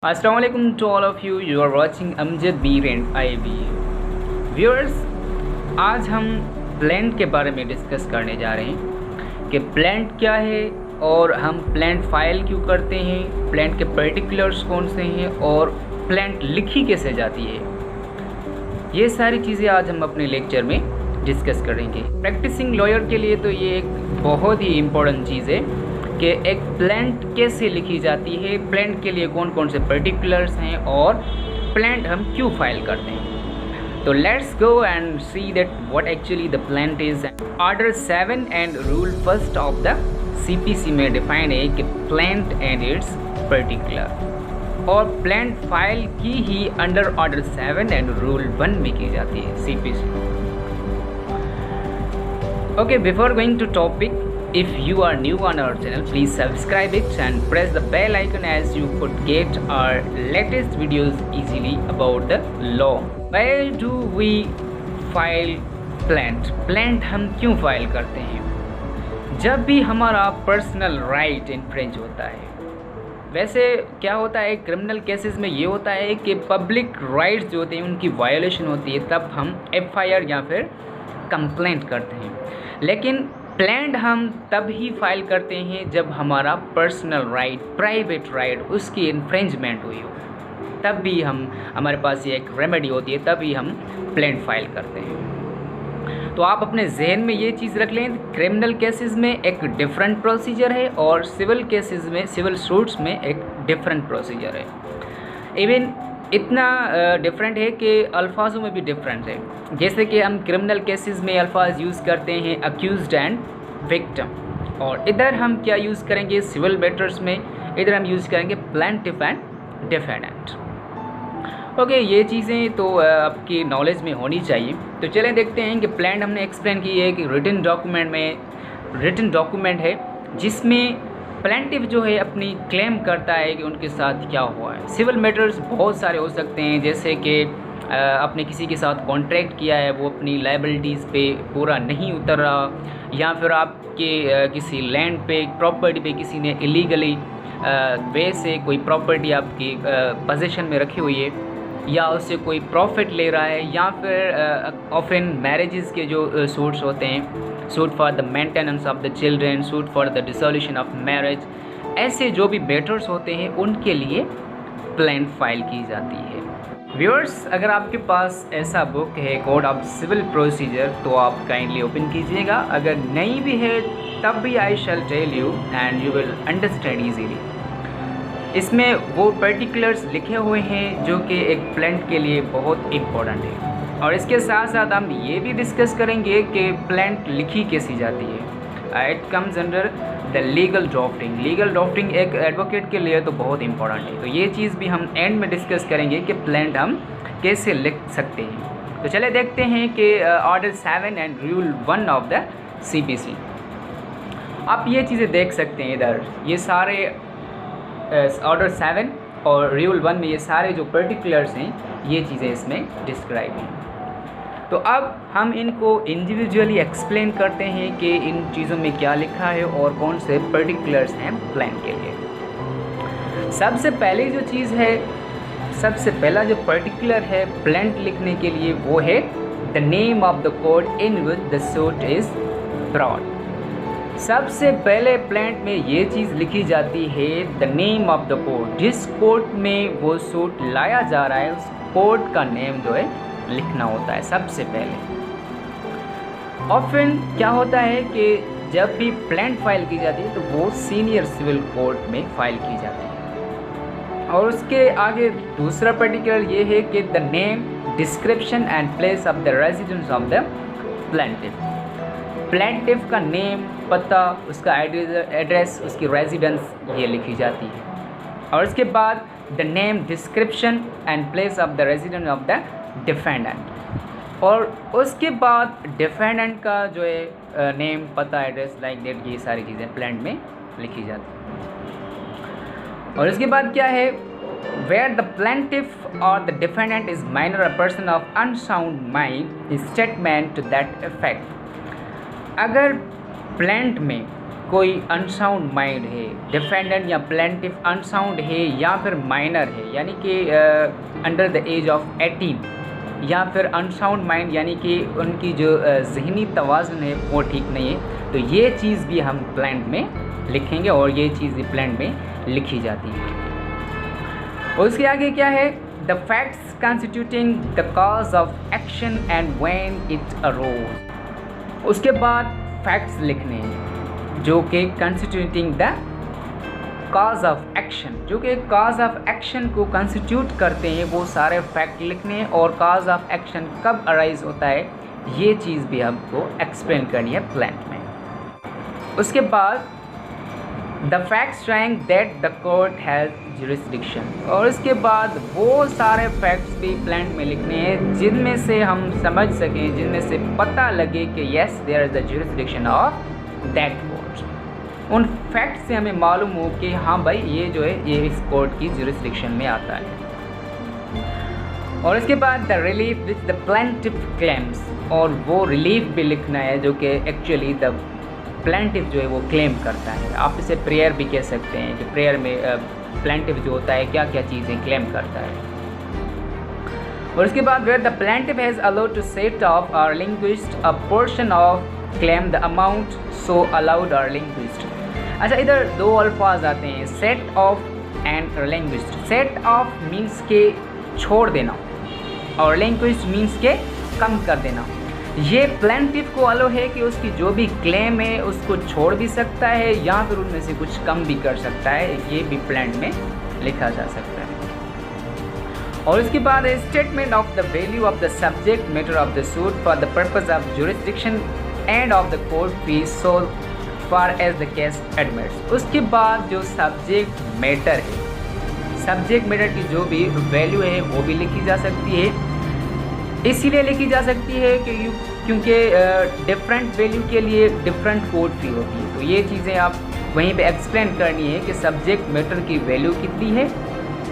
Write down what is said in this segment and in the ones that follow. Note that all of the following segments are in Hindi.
Assalamualaikum to all of you. You are watching Amjad Beer and IB. Viewers, आज हम प्लांट के बारे में डिस्कस करने जा रहे हैं कि प्लांट क्या है और हम प्लांट फाइल क्यों करते हैं, प्लांट के पर्टिकुलर्स कौन से हैं और प्लांट लिखी कैसे जाती है। ये सारी चीज़ें आज हम अपने लेक्चर में डिस्कस करेंगे। प्रैक्टिसिंग लॉयर के लिए तो ये एक बहुत ही इम्पोर्टेंट चीज़ है कि एक प्लांट कैसे लिखी जाती है, प्लांट के लिए कौन कौन से पर्टिकुलर्स हैं और प्लांट हम क्यों फाइल करते हैं। तो let's go and see that what actually the plant is. Order 7 and rule first of the CPC में डिफाइन है कि प्लांट एंड इट्स पर्टिकुलर, और प्लांट फाइल की ही अंडर ऑर्डर 7 एंड रूल 1 में की जाती है CPC. Okay, before going to topic, if you are new on our channel, please subscribe it and press the bell icon as you could get our latest videos easily about the law. Why do we file plant हम क्यों फाइल करते हैं? जब भी हमारा पर्सनल राइट इन्फ्रिंज होता है। वैसे क्या होता है क्रिमिनल केसेस में, ये होता है कि पब्लिक राइट्स जो होते हैं उनकी वायोलेशन होती है, तब हम एफआईआर या फिर कंप्लेंट करते हैं। लेकिन प्लांट हम तब ही फाइल करते हैं जब हमारा पर्सनल राइट, प्राइवेट राइट, उसकी इन्फ्रिंजमेंट हुई हो, तब भी हमारे पास ये एक रेमेडी होती है, तभी हम प्लांट फाइल करते हैं। तो आप अपने जहन में ये चीज़ रख लें, क्रिमिनल केसेस में एक डिफरेंट प्रोसीजर है और सिविल केसेस में, सिविल सूट्स में एक डिफरेंट प्रोसीजर है। इवन इतना डिफरेंट है कि अल्फाजों में भी डिफरेंट है। जैसे कि हम क्रिमिनल केसेस में अल्फाज यूज़ करते हैं अक्यूज्ड एंड विक्टिम, और इधर हम क्या यूज़ करेंगे सिविल मैटर्स में, इधर हम यूज़ करेंगे प्लांटिफ एंड डिफेंडेंट। ओके, ये चीज़ें तो आपकी नॉलेज में होनी चाहिए। तो चलें देखते हैं कि प्लांट हमने एक्सप्लेन की है कि रिटन डॉक्यूमेंट है जिसमें प्लांटिफ जो है अपनी क्लेम करता है कि उनके साथ क्या हुआ है। सिविल मैटर्स बहुत सारे हो सकते हैं, जैसे कि आपने किसी के साथ कॉन्ट्रैक्ट किया है, वो अपनी लायबिलिटीज़ पे पूरा नहीं उतर रहा, या फिर आपके किसी लैंड पे, प्रॉपर्टी पे किसी ने इलीगली वे से कोई प्रॉपर्टी आपकी पोजीशन में रखी हुई है, या उससे कोई प्रॉफिट ले रहा है, या फिर ऑफन मैरिजेस के जो सूट्स होते हैं, suit for the maintenance of the children, suit for the dissolution of marriage, ऐसे जो भी मैटर्स होते हैं उनके लिए प्लांट फाइल की जाती है। व्यूअर्स, अगर आपके पास ऐसा बुक है कोड ऑफ सिविल प्रोसीजर, तो आप काइंडली ओपन कीजिएगा। अगर नहीं भी है तब भी I shall tell you and you will understand easily. इसमें वो पर्टिकुलर्स लिखे हुए हैं जो कि एक प्लांट के लिए बहुत इम्पोर्टेंट है, और इसके साथ साथ हम ये भी डिस्कस करेंगे कि प्लांट लिखी कैसी जाती है। It comes under the legal drafting. Legal drafting एक एडवोकेट के लिए तो बहुत इंपॉर्टेंट है, तो ये चीज़ भी हम एंड में डिस्कस करेंगे कि प्लांट हम कैसे लिख सकते हैं। तो चले देखते हैं कि order 7 and rule 1 of the CPC. आप ये चीज़ें देख सकते हैं इधर, ये सारे ऑर्डर 7 और रूल 1 में ये सारे जो पर्टिकुलर्स हैं, ये चीज़ें इसमें डिस्क्राइब हैं। तो अब हम इनको इंडिविजुअली एक्सप्लेन करते हैं कि इन चीज़ों में क्या लिखा है और कौन से पर्टिकुलर्स हैं प्लांट के लिए। सबसे पहले जो चीज़ है, सबसे पहला जो पर्टिकुलर है प्लांट लिखने के लिए, वो है the name of the court in which the suit is brought. सबसे पहले प्लांट में ये चीज़ लिखी जाती है, the name of the court. जिस कोर्ट में वो सूट लाया जा रहा है, उस कोर्ट का नेम जो है लिखना होता है सबसे पहले। ऑफन क्या होता है कि जब भी प्लांट फाइल की जाती है तो वो सीनियर सिविल कोर्ट में फाइल की जाती है। और उसके आगे दूसरा पर्टिकुलर ये है कि the name, description and place of the residence of the plaintiff. Plaintiff का नेम, पता, उसका एड्रेस, उसकी रेजिडेंस ये लिखी जाती है। और उसके बाद the name, description and place of the residence of the defendant. और उसके बाद डिफेंडेंट का जो है नेम, पता, एड्रेस, लाइक डेट, ये सारी चीज़ें प्लांट में लिखी जाती हैं। और उसके बाद क्या है, वेयर द प्लांटिफ और the defendant is minor a person of unsound mind statement to that effect. अगर प्लांट में कोई अनसाउंड माइंड है, डिफेंडेंट या प्लेंटिफ अनसाउंड है या फिर माइनर है, यानी कि अंडर द एज ऑफ 18, या फिर अनसाउंड माइंड यानी कि उनकी जो ज़हनी तवाज़ुन है वो ठीक नहीं है, तो ये चीज़ भी हम प्लांट में लिखेंगे और ये चीज़ भी प्लांट में लिखी जाती है। और उसके आगे क्या है, the facts constituting the cause of action and when it arose. उसके बाद फैक्ट्स लिखने हैं जो कि constituting the cause of action, जो कि कॉज ऑफ एक्शन को कंस्टिट्यूट करते हैं, वो सारे फैक्ट लिखने हैं। और कॉज ऑफ एक्शन कब अराइज होता है ये चीज़ भी हमको एक्सप्लेन करनी है प्लांट में। उसके बाद the facts showing that the court has jurisdiction, और इसके बाद वो सारे फैक्ट्स भी प्लांट में लिखने हैं जिनमें से हम समझ सकें, जिनमें से पता लगे कि yes there is the jurisdiction of that court. उन फैक्ट्स से हमें मालूम हो कि हाँ भाई ये जो है ये इस कोर्ट की जुरिस्डिक्शन में आता है। और इसके बाद the relief with the plaintiff claims, और वो रिलीफ भी लिखना है जो कि एक्चुअली द प्लेंटिफ जो है वो क्लेम करता है। आप इसे प्रेयर भी कह सकते हैं कि प्रेयर में प्लेंटिफ जो होता है क्या क्या चीज़ें क्लेम करता है। और उसके बाद where the plaintiff has allowed to set off or relinquished a portion of claim the amount so allowed or relinquished. अच्छा, इधर दो अल्फाज आते हैं, set off and relinquished. Set off means के छोड़ देना और लिंग्विस्ट मीन्स के कम कर देना। ये प्लेंटिफ को अलो है कि उसकी जो भी क्लेम है उसको छोड़ भी सकता है या फिर उनमें से कुछ कम भी कर सकता है, ये भी प्लांट में लिखा जा सकता है। और इसके बाद है statement of the value of the subject matter of the suit for the purpose of jurisdiction and of the court fees so far as the case admits. उसके बाद जो सब्जेक्ट मैटर है, सब्जेक्ट मैटर की जो भी वैल्यू है वो भी लिखी जा सकती है। इसीलिए लिखी जा सकती है कि क्योंकि डिफरेंट वैल्यू के लिए डिफरेंट कोड फी होती है, तो ये चीज़ें आप वहीं पे एक्सप्लेन करनी है कि सब्जेक्ट मैटर की वैल्यू कितनी है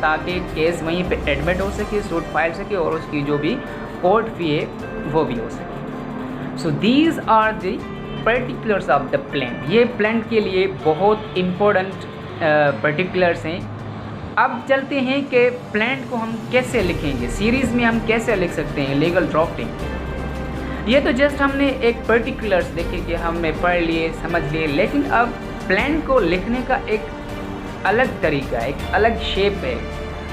ताकि केस वहीं पे एडमिट हो सके, सूट फाइल सके और उसकी जो भी कोर्ट फी है वो भी हो सके। So these are the particulars of the plant. ये प्लांट के लिए बहुत इम्पोर्टेंट पर्टिकुलर्स हैं। अब चलते हैं कि प्लांट को हम कैसे लिखेंगे, सीरीज़ में हम कैसे लिख सकते हैं लीगल ड्राफ्टिंग। ये तो जस्ट हमने एक पर्टिकुलर्स देखे कि हमने पढ़ लिए, समझ लिए, लेकिन अब प्लांट को लिखने का एक अलग तरीका, एक अलग शेप है।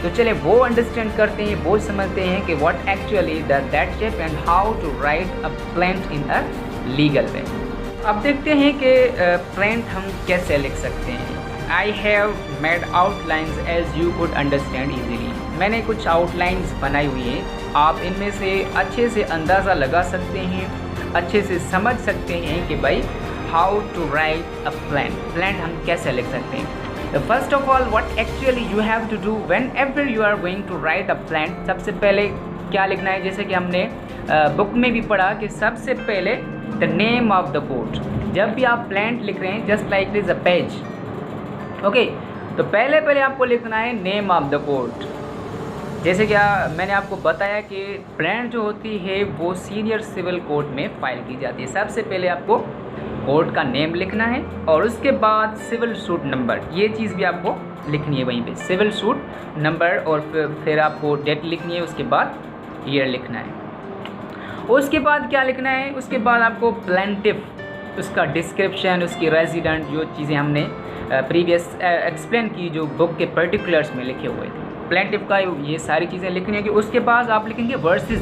तो चले वो अंडरस्टैंड करते हैं, वो समझते हैं कि what actually that shape and how to write a plant in a legal way. अब देखते हैं कि प्लांट हम कैसे लिख सकते हैं। I have made outlines as you could understand easily। मैंने कुछ आउटलाइंस बनाई हुई हैं, आप इनमें से अच्छे से अंदाज़ा लगा सकते हैं, अच्छे से समझ सकते हैं कि भाई how to write a plant हम कैसे लिख सकते हैं। First of all what actually you have to do whenever you are going to write a plant. सबसे पहले क्या लिखना है, जैसे कि हमने बुक में भी पढ़ा कि सबसे पहले the name of the court. जब भी आप प्लांट लिख रहे हैं just like this a page, okay, तो पहले आपको लिखना है नेम ऑफ द कोर्ट। जैसे क्या मैंने आपको बताया कि प्लांट जो होती है वो सीनियर सिविल कोर्ट में फाइल की जाती है। सबसे पहले आपको कोर्ट का नेम लिखना है और उसके बाद सिविल सूट नंबर, ये चीज़ भी आपको लिखनी है वहीं पे, सिविल सूट नंबर, और फिर आपको डेट लिखनी है, उसके बाद ईयर लिखना है। उसके बाद क्या लिखना है, उसके बाद आपको प्लेंटिफ, उसका डिस्क्रिप्शन, उसकी रेजिडेंट, जो चीज़ें हमने प्रीवियस एक्सप्लेन की जो बुक के पर्टिकुलर्स में लिखे हुए थे, प्लेंटिफ का ये सारी चीज़ें लिखनी है। कि उसके बाद आप लिखेंगे वर्सेस,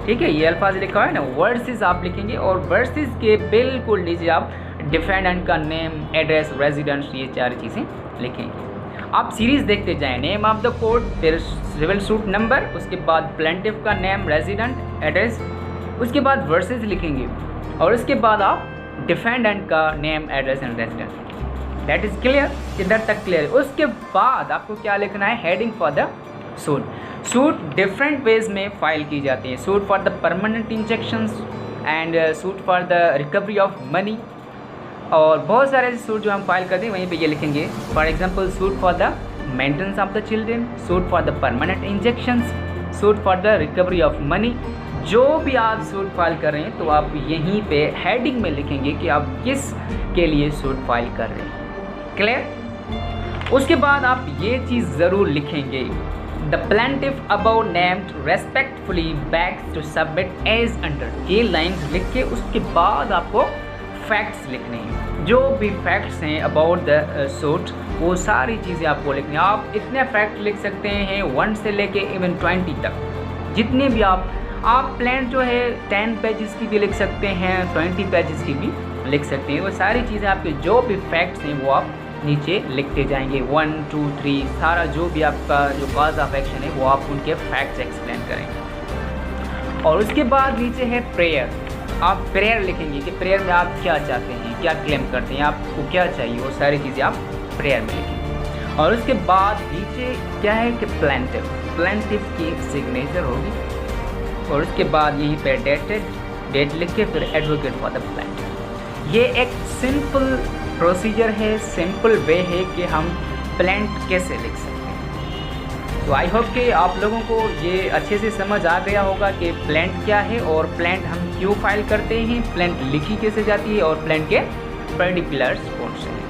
ठीक है, ये अल्फाज लिखा हुआ है ना, वर्सेस आप लिखेंगे और वर्सेस के बिल्कुल नीचे आप डिफेंडेंट का नेम, एड्रेस, रेजिडेंस, ये चार चीज़ें लिखेंगे। आप सीरीज़ देखते जाएं, नेम ऑफ द कोर्ट, फिर सिविल सूट नंबर, उसके बाद प्लेंटिफ का नेम, रेजिडेंट, एड्रेस, उसके बाद वर्सेस लिखेंगे और उसके बाद आप डिफेंडेंट का name, address and residence. That is clear, इधर तक क्लियर। उसके बाद आपको क्या लिखना है, heading for the suit. Suit different ways में फाइल की जाती है, suit for the permanent injections and suit for the recovery of money, और बहुत सारे ऐसे सूट जो हम फाइल करते हैं वहीं पे ये लिखेंगे। For example suit for the maintenance of the children, suit for the permanent injections, suit for the recovery of money, जो भी आप सूट फाइल कर रहे हैं तो आप यहीं पे हेडिंग में लिखेंगे कि आप किस के लिए सूट फाइल कर रहे हैं। क्लियर? उसके बाद आप ये चीज़ ज़रूर लिखेंगे, the plaintiff above named respectfully begs to submit as under. ये लाइन्स लिख के उसके बाद आपको फैक्ट्स लिखने हैं। जो भी फैक्ट्स हैं अबाउट द सूट वो सारी चीज़ें आपको लिखनी है। आप इतने फैक्ट लिख सकते हैं 1 से लेके इवन 20 तक, जितने भी आप प्लान जो है 10 पेजेस की भी लिख सकते हैं, 20 पेजेस की भी लिख सकते हैं। वो सारी चीज़ें आपके जो भी फैक्ट्स हैं वो आप नीचे लिखते जाएंगे 1, 2, 3 सारा जो भी आपका जो कॉज ऑफ एक्शन है वो आप उनके फैक्ट्स एक्सप्लेन करेंगे। और उसके बाद नीचे है प्रेयर। आप प्रेयर लिखेंगे कि प्रेयर में आप क्या चाहते हैं, क्या क्लेम करते हैं, आपको क्या चाहिए, वो सारी चीज़ें आप प्रेयर में लिखेंगे। और उसके बाद नीचे क्या है कि प्लेंटिफ की सिग्नेचर होगी। और उसके बाद यहीं पे डेट लिख के फिर एडवोकेट फॉर द प्लेंटिफ। ये एक सिंपल प्रोसीजर है, सिंपल वे है कि हम प्लेंट कैसे लिख सकते हैं। तो आई होप कि आप लोगों को ये अच्छे से समझ आ गया होगा कि प्लेंट क्या है और प्लेंट हम क्यों फाइल करते हैं, प्लेंट लिखी कैसे जाती है और प्लेंट के पर्टिकुलर्स कौन से हैं।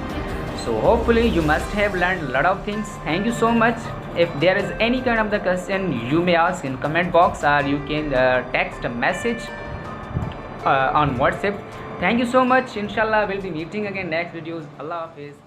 So hopefully you must have learned a lot of things. Thank you so much. If there is any kind of the question you may ask in comment box, or you can text a message on WhatsApp. Thank you so much. Inshallah we'll be meeting again next videos. Allah Hafiz.